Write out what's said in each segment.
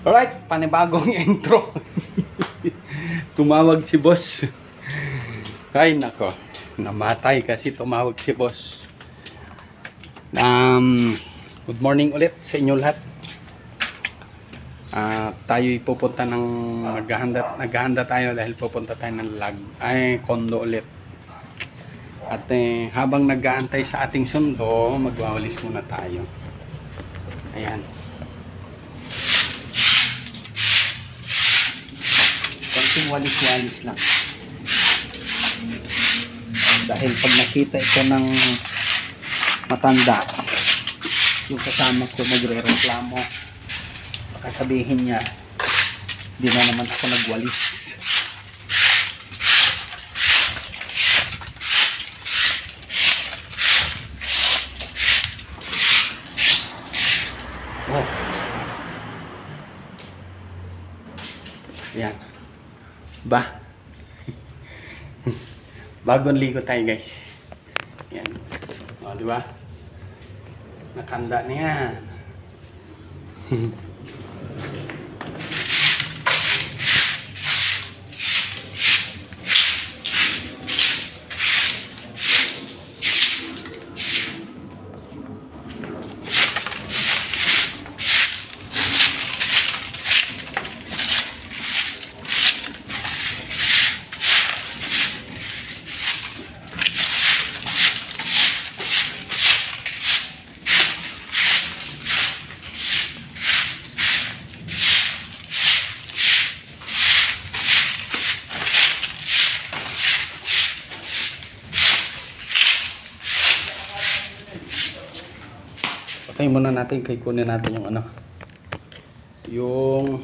Alright, panibagong intro. Tumawag si boss. Ay nako, namatay kasi tumawag si boss. Good morning ulit sa inyo lahat. Tayo'y pupunta ng naghahanda tayo dahil pupunta tayo ng condo ulit. At habang nag-aantay sa ating sundo, magwawalis muna tayo. Ayan. Konting walis-walis lang. Dahil pag nakita ito ng matanda, yung kasama ko magre-reklamo, baka sabihin niya, di na naman ako nagwalis. Oh. Yan. Ba? Bagong ligo tayo, guys. Yan. O, di ba? Nakanda na yan. Patayin muna natin, kay kunin natin yung ano, yung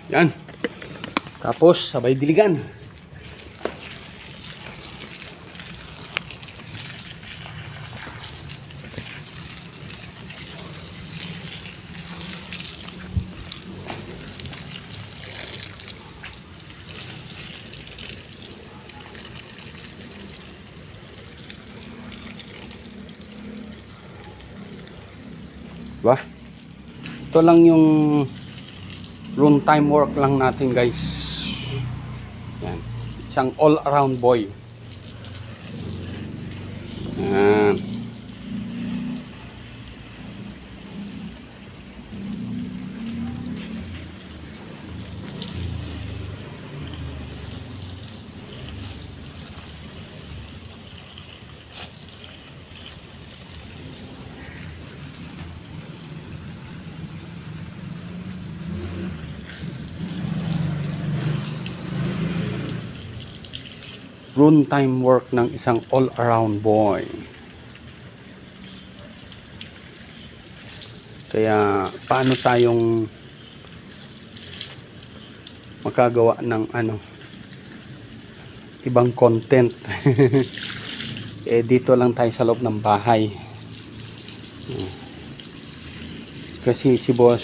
Yan. Tapos sabay diligan. Diba? Ito lang yung room time work lang natin, guys. Yan. Isang all around boy. Yan. Room time work ng isang all-around boy. Kaya paano tayong makagawa ng ibang content? Dito lang tayo sa loob ng bahay. Kasi si boss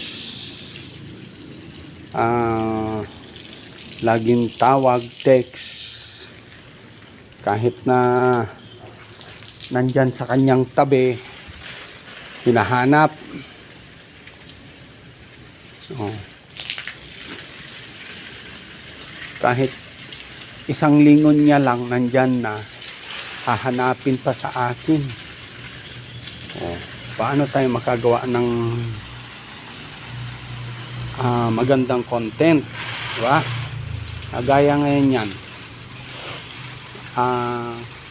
laging tawag, text, kahit na nandyan sa kanyang tabi, hinahanap. Kahit isang lingon niya lang nandyan na, hahanapin pa sa akin. Paano tayo makagawa ng magandang content, diba? Gaya ngayon yan,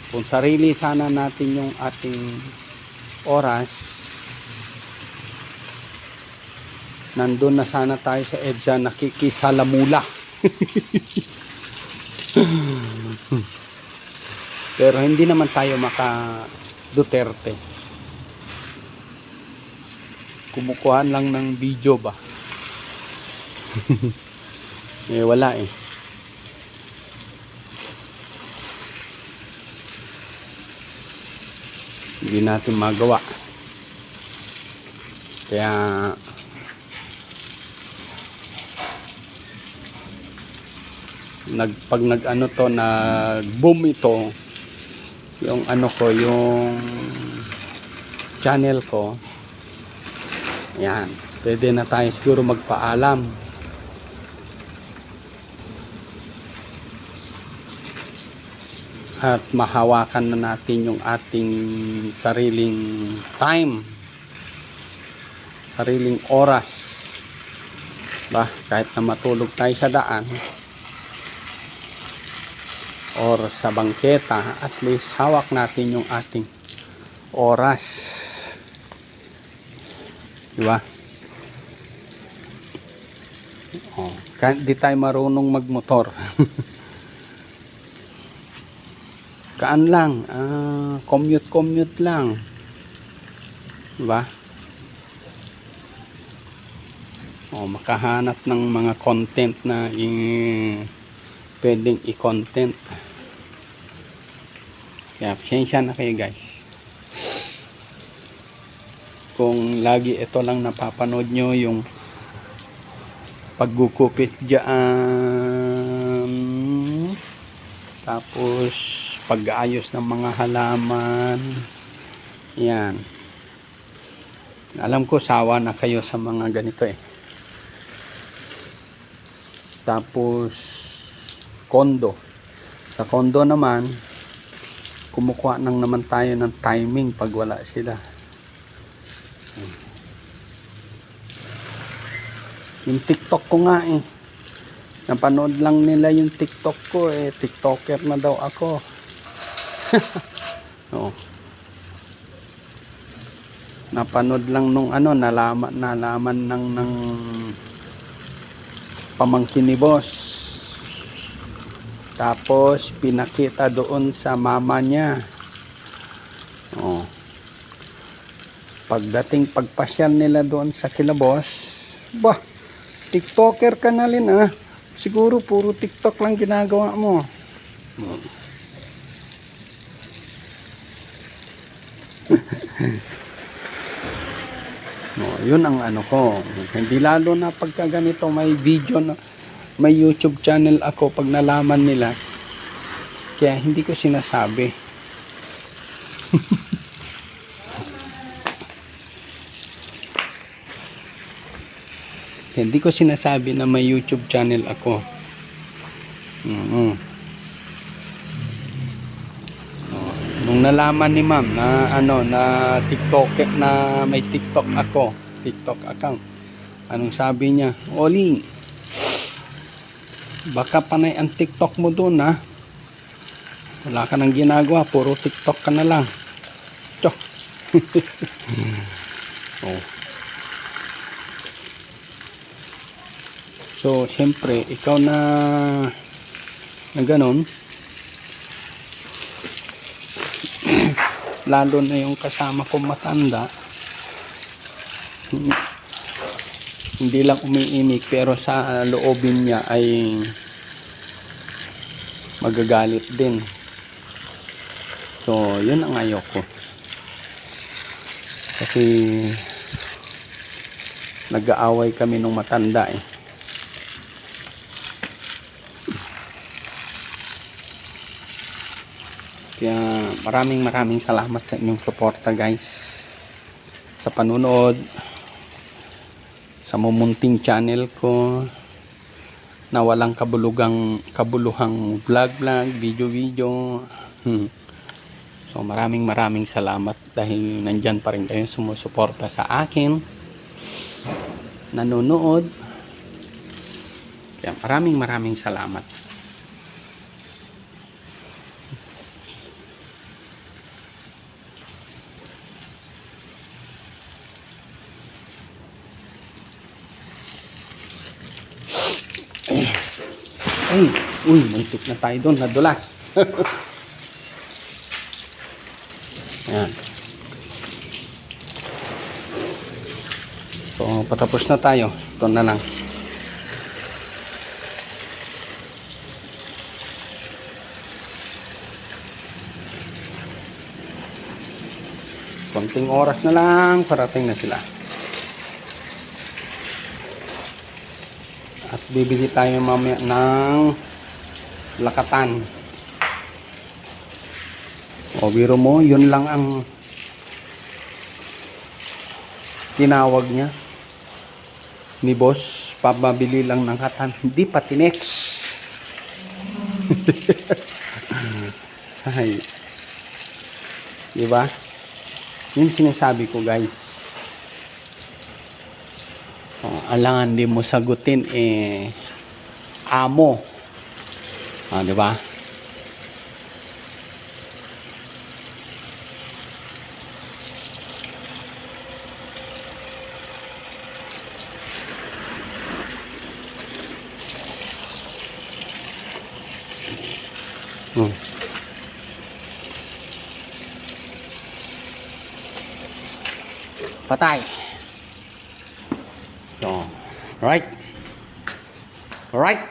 kung sarili sana natin yung ating oras, nandun na sana tayo sa EDSA nakikisalamula. Pero hindi naman tayo maka Duterte. Kumukuhaan lang ng video ba? Wala eh. Hindi natin magawa. Kaya pag nag-boom ito, yung yung channel ko, yan, pwede na tayo siguro magpaalam. At mahawakan na natin yung ating sariling time, sariling oras ba, kahit na matulog tayo sa daan or sa bangketa, at least hawak natin yung ating oras, diba? Kahit di tayo marunong magmotor kaan lang, commute lang. Diba? O, makahanap ng mga content na pwedeng i-content. Kaya, pasensya na kayo guys. Kung lagi ito lang napapanood nyo, yung paggugupit dyan, tapos pag-aayos ng mga halaman, yan. Alam ko sawa na kayo sa mga ganito eh. Tapos kondo, sa kondo naman kumukuha nang naman tayo ng timing pag wala sila. Yung TikTok ko nga eh, napanood lang nila yung TikTok ko eh, TikToker na daw ako. Oh. Napanood lang nung nalaman ng pamangkin ni boss. Tapos pinakita doon sa mama niya. Oh. Pagpasyal nila doon sa kila boss, bah, TikToker ka na rin ah. Siguro puro TikTok lang ginagawa mo. Oh. Oh, yun ang ano ko. Hindi lalo na pagka ganito may video na may YouTube channel ako pag nalaman nila. Kaya hindi ko sinasabi. Hindi ko sinasabi na may YouTube channel ako. Nung nalaman ni ma'am na na TikTok, na may TikTok ako, TikTok account, anong sabi niya? Oli, baka panay ang TikTok mo doon ha. Wala ka nang ginagawa, puro TikTok ka na lang. Tiyok. Oh. So, siyempre, ikaw na ganun, lalo na yung kasama kong matanda, hindi lang umiimik pero sa loobin niya ay magagalit din. So, yun ang ayoko. Kasi nag-aaway kami nung matanda eh. Kaya maraming salamat sa inyong suporta guys, sa panunood sa mumunting channel ko na walang kabuluhang vlog, video. So maraming salamat dahil nandyan pa rin kayo sumusuporta sa akin, nanonood. Kaya maraming salamat. Ay, muntik na tayo doon, nadulas. Ayan. So, patapos na tayo. Ito na lang. Konting oras na lang, parating na sila. At bibili tayo mamaya ng lakatan. O biro mo, yun lang ang tinawag niya ni boss, pababili lang ng katan, hindi pati next. Ay, diba? Yun sinasabi ko guys. Alangan di mo sagutin amo. Di ba? Patay. So, right. Right.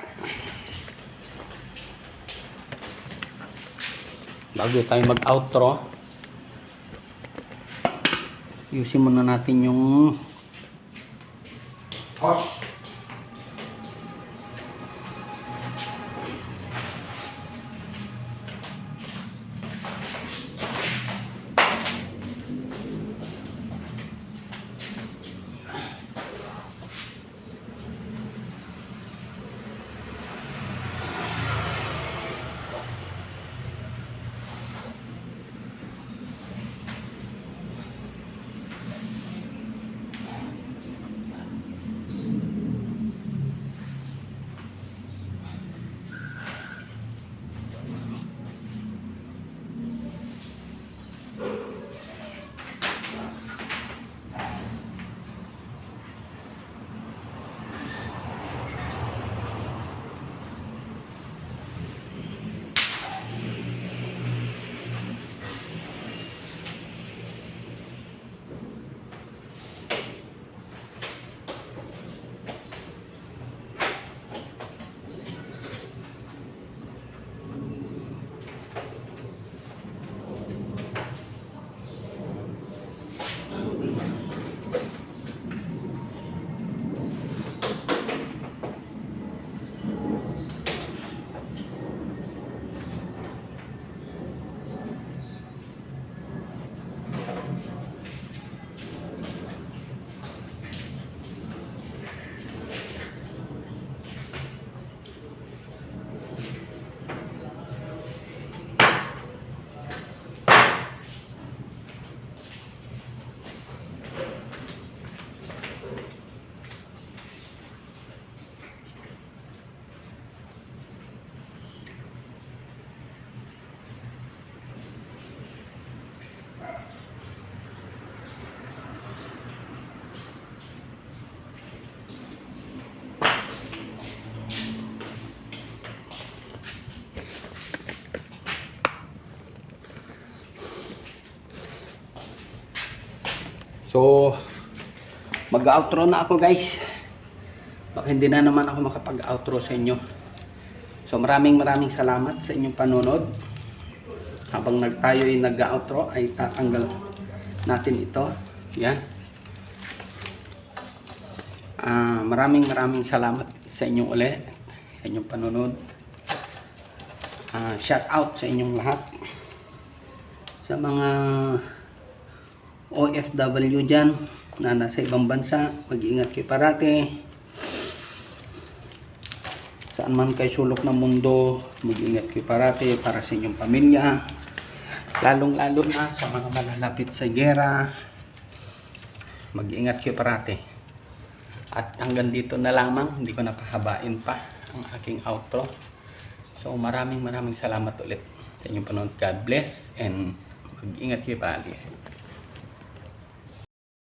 Bago tayo mag-outro, ayusin muna natin yung hose. So, mag-outro na ako guys. Baka hindi na naman ako makapag-outro sa inyo. So, maraming salamat sa inyong panonood. Habang tayo ay nag-outro, ay tatanggal natin ito. Yan. Maraming salamat sa inyong uli. Sa inyong panonood. Shout out sa inyong lahat. Sa mga OFW dyan na nasa ibang bansa, mag-ingat kayo parati. Saan man kayo sulok ng mundo, mag-ingat kayo parati para sa inyong pamilya, lalong-lalo na sa mga malalapit sa gera. Mag-ingat kayo parati. At hanggang dito na lamang, hindi ko napahabain pa ang aking outro. So maraming salamat ulit sa inyong panonood. God bless and mag-ingat kayo parati.